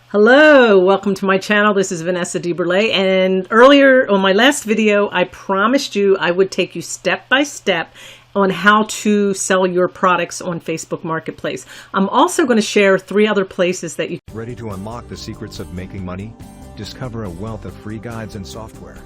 Hello, welcome to my channel. This is Vanessa DeBurle, and earlier on my last video, I promised you I would take you step by step on how to sell your products on Facebook Marketplace. I'm also going to share 3 other places that you Ready to unlock the secrets of making money? Discover a wealth of free guides and software.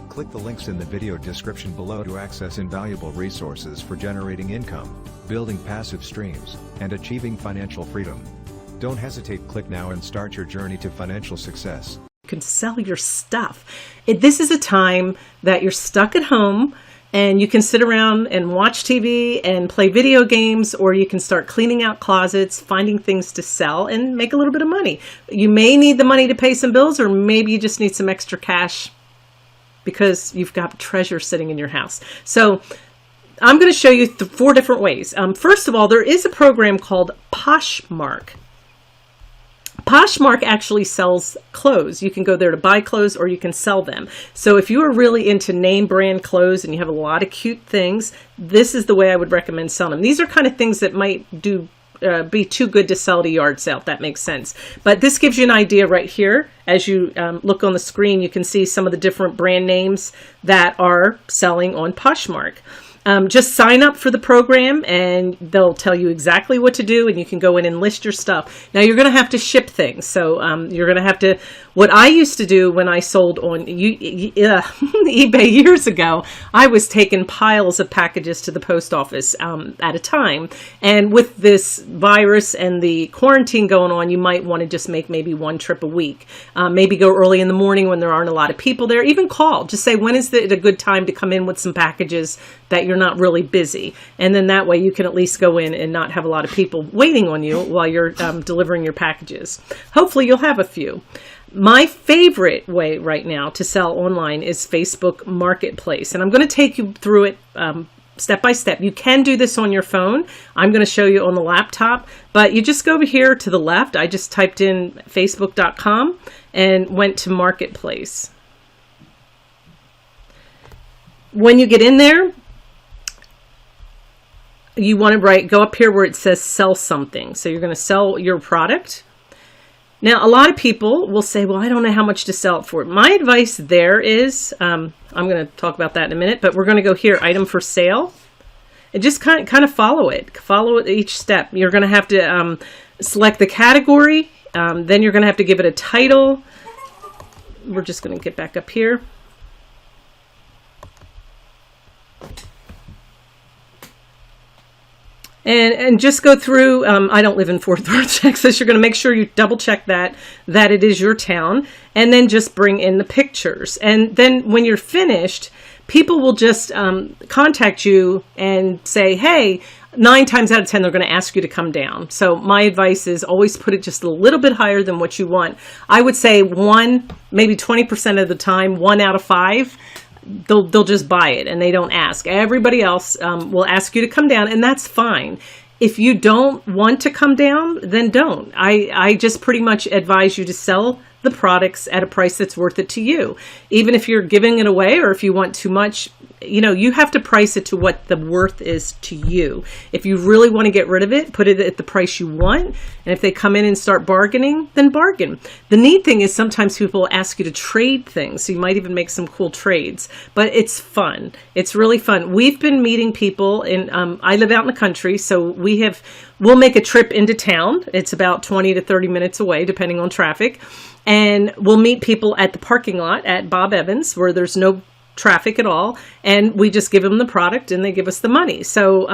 Click the links in the video description below to access invaluable resources for generating income, building passive streams, and achieving financial freedom. Don't hesitate, click now and start your journey to financial success. can sell your stuff. This is a time that you're stuck at home and you can sit around and watch TV and play video games, or you can start cleaning out closets, finding things to sell and make a little bit of money. You may need the money to pay some bills, or maybe you just need some extra cash because you've got treasure sitting in your house. So I'm going to show you 4 different ways. First of all, there is a program called Poshmark. Poshmark actually sells clothes. You can go there to buy clothes, or you can sell them. So if you are really into name brand clothes and you have a lot of cute things, this is the way I would recommend selling them. These are kind of things that might be too good to sell at a yard sale, if that makes sense. But this gives you an idea right here. As you look on the screen, you can see some of the different brand names that are selling on Poshmark. Just sign up for the program and they'll tell you exactly what to do, and you can go in and list your stuff. Now you're going to have to ship things. So you're going to have to, what I used to do when I sold on eBay years ago, I was taking piles of packages to the post office at a time. And with this virus and the quarantine going on, you might want to just make maybe 1 trip a week. Maybe go early in the morning when there aren't a lot of people there. Even call. Just say, when is it a good time to come in with some packages that you're not really busy, and then that way you can at least go in and not have a lot of people waiting on you while you're delivering your packages. Hopefully you'll have a few. My favorite way right now to sell online is Facebook Marketplace, and I'm going to take you through it step by step. You can do this on your phone. I'm going to show you on the laptop, but you just go over here to the left. I just typed in facebook.com and went to Marketplace. When you get in there, you want to go up here where it says sell something. So you're going to sell your product. Now, a lot of people will say, well, I don't know how much to sell it for. My advice there is, I'm going to talk about that in a minute, but we're going to go here, item for sale, and just kind of follow it. Follow it each step. You're going to have to select the category. Then you're going to have to give it a title. We're just going to get back up here. And just go through, I don't live in Fort Worth, Texas. You're going to make sure you double check that it is your town, and then just bring in the pictures. And then when you're finished, people will just contact you and say, hey, 9 times out of 10, they're going to ask you to come down. So my advice is always put it just a little bit higher than what you want. I would say maybe 20% of the time, 1 out of 5, they'll just buy it and they don't ask. Everybody else will ask you to come down, and that's fine. If you don't want to come down, then don't. I just pretty much advise you to sell the products at a price that's worth it to you. Even if you're giving it away, or if you want too much, you have to price it to what the worth is to you. If you really want to get rid of it, put it at the price you want. And if they come in and start bargaining, then bargain. The neat thing is sometimes people ask you to trade things. So you might even make some cool trades, but it's fun. It's really fun. We've been meeting people in, I live out in the country, so we'll make a trip into town. It's about 20 to 30 minutes away, depending on traffic. And we'll meet people at the parking lot at Bob Evans, where there's no traffic at all, and we just give them the product and they give us the money. So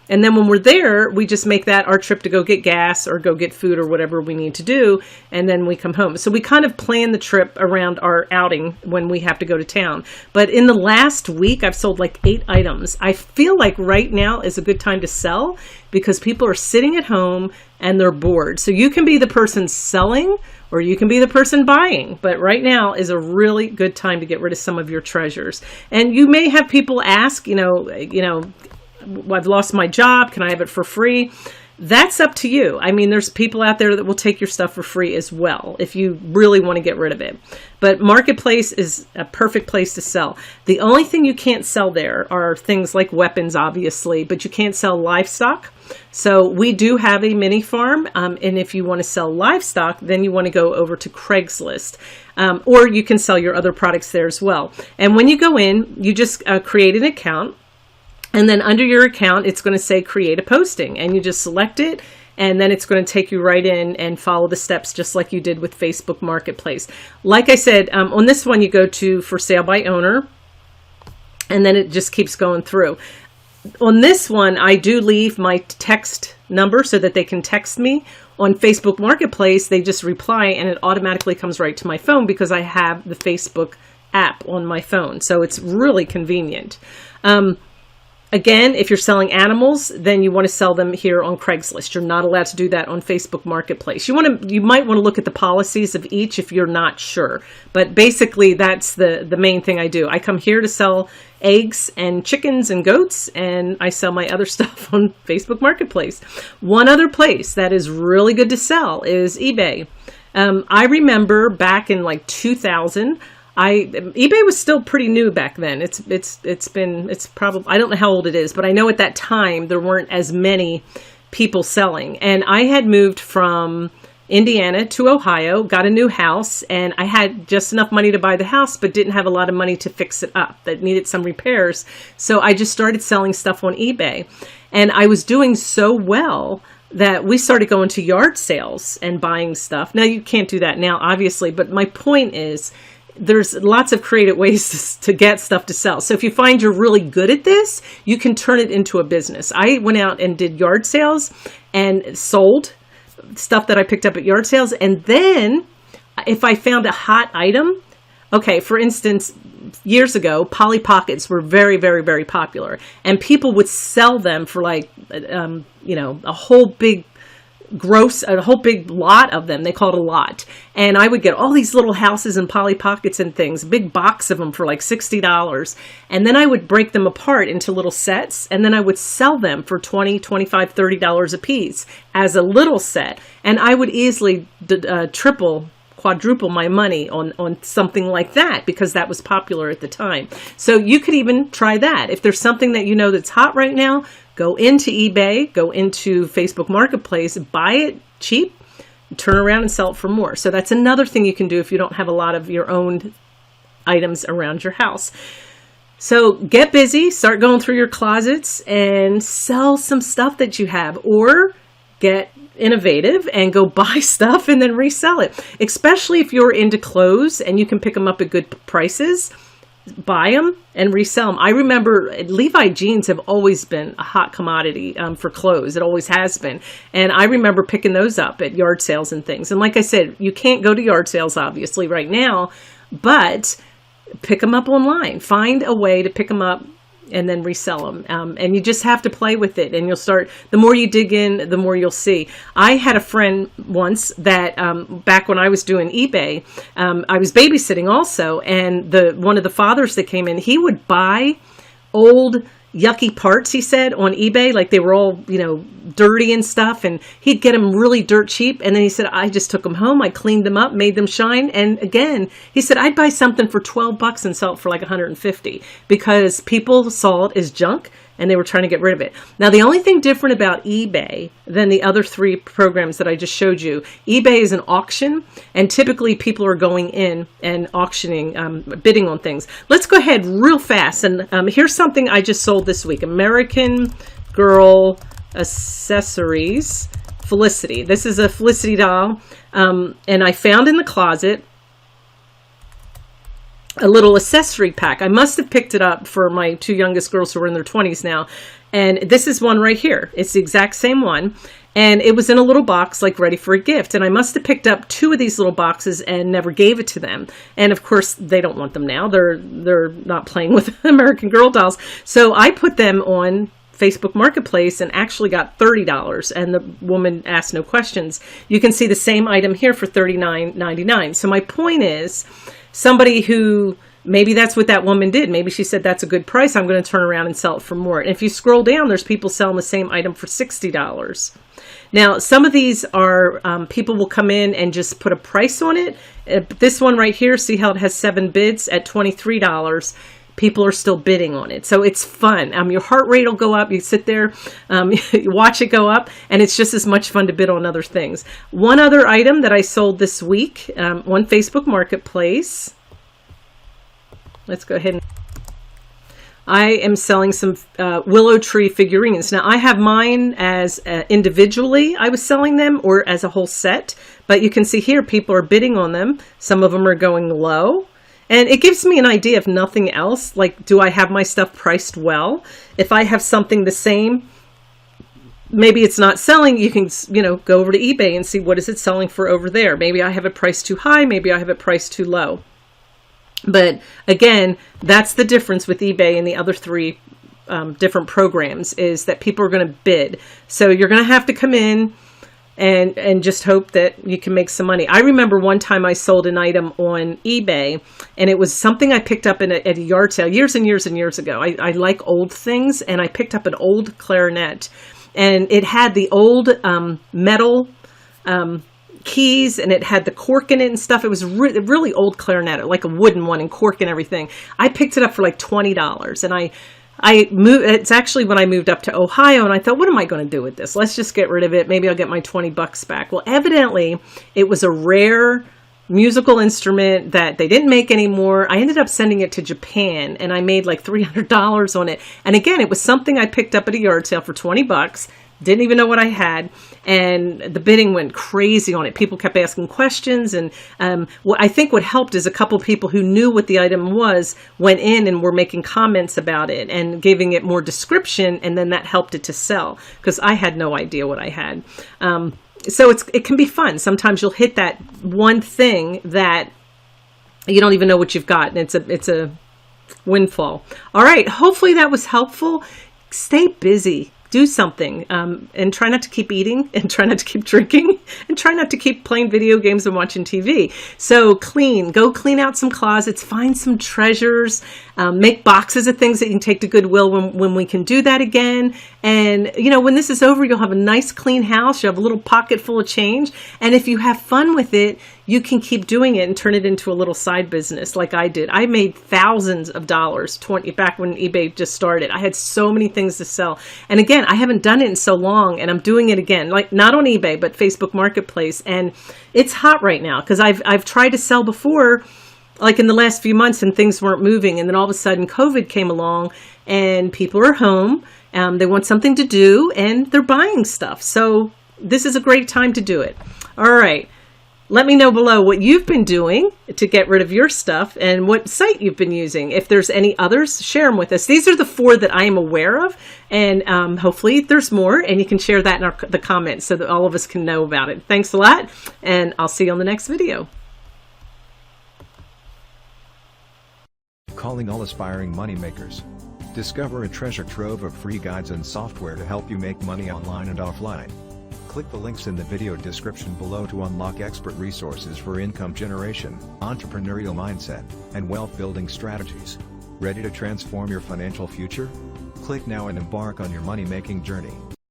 and then when we're there, we just make that our trip to go get gas or go get food or whatever we need to do, and then we come home. So we kind of plan the trip around our outing when we have to go to town. But in the last week, I've sold like 8 items. I feel like right now is a good time to sell because people are sitting at home and they're bored. So you can be the person selling, or you can be the person buying. But right now is a really good time to get rid of some of your treasures. And you may have people ask, I've lost my job. Can I have it for free? That's up to you. I mean, there's people out there that will take your stuff for free as well if you really want to get rid of it. But Marketplace is a perfect place to sell. The only thing you can't sell there are things like weapons, obviously, but you can't sell livestock. So we do have a mini farm. And if you want to sell livestock, then you want to go over to Craigslist. Or you can sell your other products there as well. And when you go in, you just create an account. And then under your account, it's going to say create a posting. And you just select it. And then it's going to take you right in and follow the steps just like you did with Facebook Marketplace. Like I said, on this one, you go to for sale by owner. And then it just keeps going through. On this one, I do leave my text number so that they can text me. On Facebook Marketplace, they just reply and it automatically comes right to my phone because I have the Facebook app on my phone. So it's really convenient. Again, if you're selling animals, then you want to sell them here on Craigslist. You're not allowed to do that on Facebook Marketplace. You might want to look at the policies of each if you're not sure. But basically, that's the main thing I do. I come here to sell eggs and chickens and goats, and I sell my other stuff on Facebook Marketplace. One other place that is really good to sell is eBay. I remember back in like 2000, eBay was still pretty new back then. It's probably, I don't know how old it is, but I know at that time there weren't as many people selling. And I had moved from Indiana to Ohio, got a new house, and I had just enough money to buy the house, but didn't have a lot of money to fix it up. That needed some repairs. So I just started selling stuff on eBay. And I was doing so well that we started going to yard sales and buying stuff. Now you can't do that now, obviously, but my point is, there's lots of creative ways to get stuff to sell. So if you find you're really good at this, you can turn it into a business. I went out and did yard sales and sold stuff that I picked up at yard sales. And then if I found a hot item, okay, for instance, years ago, Polly Pockets were very, very, very popular. And people would sell them for like, a whole big lot of them. They call it a lot. And I would get all these little houses and Polly Pockets and things, a big box of them for like $60. And then I would break them apart into little sets. And then I would sell them for $20, $25, $30 a piece as a little set. And I would easily quadruple my money on something like that because that was popular at the time. So you could even try that. If there's something that you know that's hot right now, go into eBay, go into Facebook Marketplace, buy it cheap, turn around and sell it for more. So that's another thing you can do if you don't have a lot of your own items around your house. So get busy, start going through your closets and sell some stuff that you have, or get innovative and go buy stuff and then resell it. Especially if you're into clothes and you can pick them up at good prices. Buy them and resell them. I remember Levi jeans have always been a hot commodity for clothes. It always has been. And I remember picking those up at yard sales and things. And like I said, you can't go to yard sales obviously right now, but pick them up online. Find a way to pick them up and then resell them. And you just have to play with it. And you'll start, the more you dig in, the more you'll see. I had a friend once that back when I was doing eBay, I was babysitting also. And one of the fathers that came in, he would buy old yucky parts, he said, on eBay, like they were all, dirty and stuff, and he'd get them really dirt cheap. And then he said, I just took them home, I cleaned them up, made them shine. And again, he said, I'd buy something for $12 and sell it for like $150 because people saw it as junk and they were trying to get rid of it. Now, the only thing different about eBay than the other three programs that I just showed you, eBay is an auction, and typically people are going in and auctioning, bidding on things. Let's go ahead real fast. And here's something I just sold this week. American Girl Accessories, Felicity. This is a Felicity doll, and I found in the closet a little accessory pack. I must have picked it up for my two youngest girls who are in their 20s now. And this is one right here. It's the exact same one. And it was in a little box, like ready for a gift. And I must have picked up two of these little boxes and never gave it to them. And of course, they don't want them now. They're not playing with American Girl dolls. So I put them on Facebook Marketplace and actually got $30. And the woman asked no questions. You can see the same item here for $39.99. So my point is, somebody who, maybe that's what that woman did. Maybe she said, that's a good price. I'm going to turn around and sell it for more. And if you scroll down, there's people selling the same item for $60. Now, some of these are, people will come in and just put a price on it. This one right here, see how it has 7 bids at $23. people are still bidding on it. So it's fun. Your heart rate will go up. You sit there, you watch it go up, and it's just as much fun to bid on other things. One other item that I sold this week on Facebook Marketplace. Let's go ahead and I am selling some willow tree figurines. Now, I have mine as individually I was selling them, or as a whole set. But you can see here, people are bidding on them. Some of them are going low. And it gives me an idea, if nothing else, like, do I have my stuff priced well? If I have something the same, maybe it's not selling, you can, go over to eBay and see what is it selling for over there. Maybe I have it priced too high. Maybe I have it priced too low. But again, that's the difference with eBay and the other three different programs, is that people are going to bid. So you're going to have to come in and just hope that you can make some money. I remember one time I sold an item on eBay, and it was something I picked up at a yard sale years and years and years ago. I like old things, and I picked up an old clarinet, and it had the old metal keys, and it had the cork in it and stuff. It was really old clarinet, like a wooden one, and cork and everything. I picked it up for like $20, and I moved. It's actually when I moved up to Ohio, and I thought, what am I going to do with this? Let's just get rid of it. Maybe I'll get my $20 back. Well, evidently it was a rare musical instrument that they didn't make anymore. I ended up sending it to Japan, and I made like $300 on it. And again, it was something I picked up at a yard sale for $20. Didn't even know what I had, and the bidding went crazy on it. People kept asking questions, and I think what helped is a couple people who knew what the item was went in and were making comments about it and giving it more description, and then that helped it to sell, because I had no idea what I had. So it can be fun. Sometimes you'll hit that one thing that you don't even know what you've got, and it's a windfall. All right, hopefully that was helpful. Stay busy. Do something, and try not to keep eating, and try not to keep drinking, and try not to keep playing video games and watching TV. So go clean out some closets, find some treasures, make boxes of things that you can take to Goodwill when we can do that again. And, when this is over, you'll have a nice clean house. You have a little pocket full of change. And if you have fun with it, you can keep doing it and turn it into a little side business like I did. I made thousands of dollars back when eBay just started. I had so many things to sell. And again, I haven't done it in so long, and I'm doing it again, like not on eBay, but Facebook Marketplace. And it's hot right now, because I've tried to sell before, like in the last few months, and things weren't moving. And then all of a sudden COVID came along, and people are home. They want something to do, and they're buying stuff. So this is a great time to do it. All right. Let me know below what you've been doing to get rid of your stuff, and what site you've been using. If there's any others, share them with us. These are the 4 that I am aware of, and hopefully there's more, and you can share that in the comments so that all of us can know about it. Thanks a lot, and I'll see you on the next video. Calling all aspiring moneymakers. Discover a treasure trove of free guides and software to help you make money online and offline. Click the links in the video description below to unlock expert resources for income generation, entrepreneurial mindset, and wealth building strategies. Ready to transform your financial future? Click now and embark on your money-making journey.